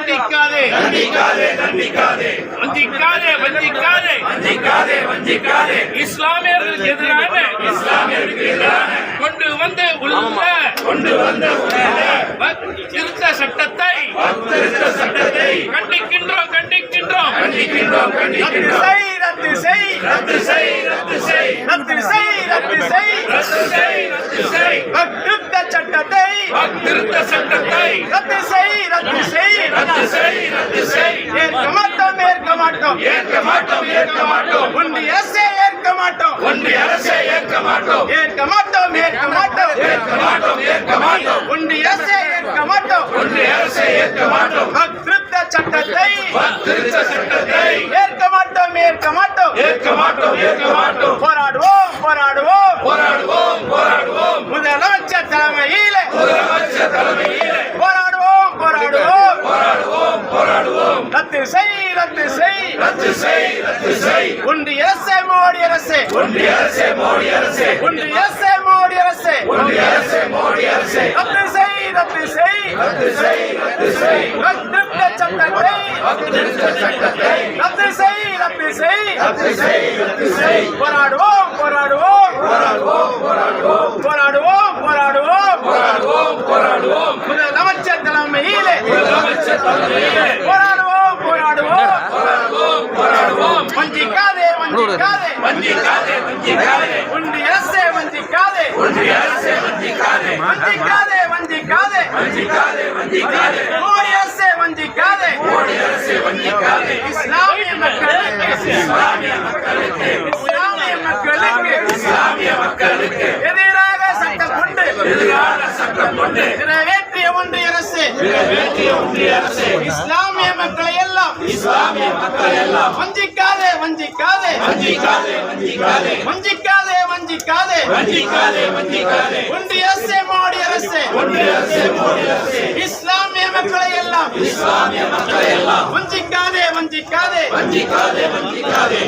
தண்டிக்காதே தண்டிக்காதே தண்டிக்காதே வஞ்சிக்காதே வஞ்சிக்காதே வஞ்சிக்காதே வஞ்சிக்காதே இஸ்லாமியர்களுக்கு எதிரான கொண்டு வந்து உள்ள திருத்த சட்டத்தை கண்டிக்கின்றோம் கண்டிக்கின்றோம் கண்டிக்கின்றோம் கண்டிக்கின்றோம் ரத்து செய் ரத்து செய் ரத்து செய் ரத்து செய் ரத்து செய் ரத்து செய் ரத்து செய் திருத்த சட்டத்தை திருத்த சட்டத்தை ரத்து செய் ரத்து செய் ரத்து செய் ரத்து செய் ஏற்க மாட்டோம் ஏற்க மாட்டோம் ஏற்க மாட்டோம் ஏற்க மாட்டோம் ஒன்றிய அரசே ஏற்க மாட்டோம் ஒன்றிய அரசை ஏற்க மாட்டோம் ஏற்க மாட்டோம் ஏற்க மாட்டோம் ஏற்க மாட்டோம் ஏற்க மாட்டோம் ஒன்றிய அரசே ஏற்க மாட்டோம் ஒன்றிய அரசை ஏற்க மாட்டோம் திருத்த சட்டத்தை திருத்த சட்டத்தை ஏற்க மாட்டோம் ஏற்க மாட்டோம் ஏற்க மாட்டோம் ஏற்க மாட்டோம் போராடுவோம் போராடுவோம் போராடுவோம் போராடுவோம் முதலமைச்சர் தலைமையிலே முதலமைச்சர் தலைமையிலே போராடுவோம் போராடுவோம் போராடுவோம் போராடுவோம் ரத்து செய் ரத்து செய் ரத்து செய் ரத்து செய் ஒன்றிய அரசே மோடி அரசே ஒன்றிய அரசே மோடி அரசே ஒன்றிய அரசே மோடி அரசே ஒன்றிய அரசே மோடி அரசே ரத்து செய் ரத்து செய் ரத்து செய் ரத்து செய் திருத்த சட்டத்தை திருத்த சட்டத்தை ரத்து செய் ரத்து செய் ரத்து செய் ரத்து செய் போராடுவோம் போராடுவோம் போராடுவோம் போராடுவோம் போராடுவோம் போராடுவோம் போராடுவோம் போராடுவோம் முதலமைச்சர் தலைமையிலே முதலமைச்சர் தலைமையிலே போராடுவோம் போராடுவோம் போராடுவோம் போராடுவோம் வஞ்சிக்காதே வஞ்சிக்காதே வஞ்சிக்காதே வஞ்சிக்காதே ஒன்றிய அரசே வஞ்சிக்காதே ஒன்றிய அரசே வஞ்சிக்காதே வஞ்சிக்காதே வஞ்சிக்காதே வஞ்சிக்காதே வஞ்சிக்காதே மோடி அரசே வஞ்சிக்காதே மோடி அரசே வஞ்சிக்காதே இஸ்லாமிய மக்களுக்கு இஸ்லாமிய மக்களுக்கு இஸ்லாமிய மக்களுக்கு இஸ்லாமிய மக்களுக்கு எதிராக சட்டம் கொண்டு எதிரான சட்டம் கொண்டு நிறைவேற்றிய ஒன்றிய அரசு நிறைவேற்றிய ஒன்றிய அரசே இஸ்லாமிய மக்களை எல்லாம் இஸ்லாமிய மக்கள் எல்லாம் வஞ்சிக்காதே வஞ்சிக்காதே வஞ்சிக்காதே வஞ்சிக்காதே வஞ்சிக்காதே வஞ்சிக்காதே வஞ்சிக்காதே வஞ்சிக்காதே ஒன்றிய அரசே மோடி அரசு ஒன்றிய அரசே மோடி அரசே இஸ்லாமிய மக்களை எல்லாம் இஸ்லாமிய மக்கள் எல்லாம் வஞ்சிக்காதே வஞ்சிக்காதே வஞ்சிக்காதே வஞ்சிக்காதே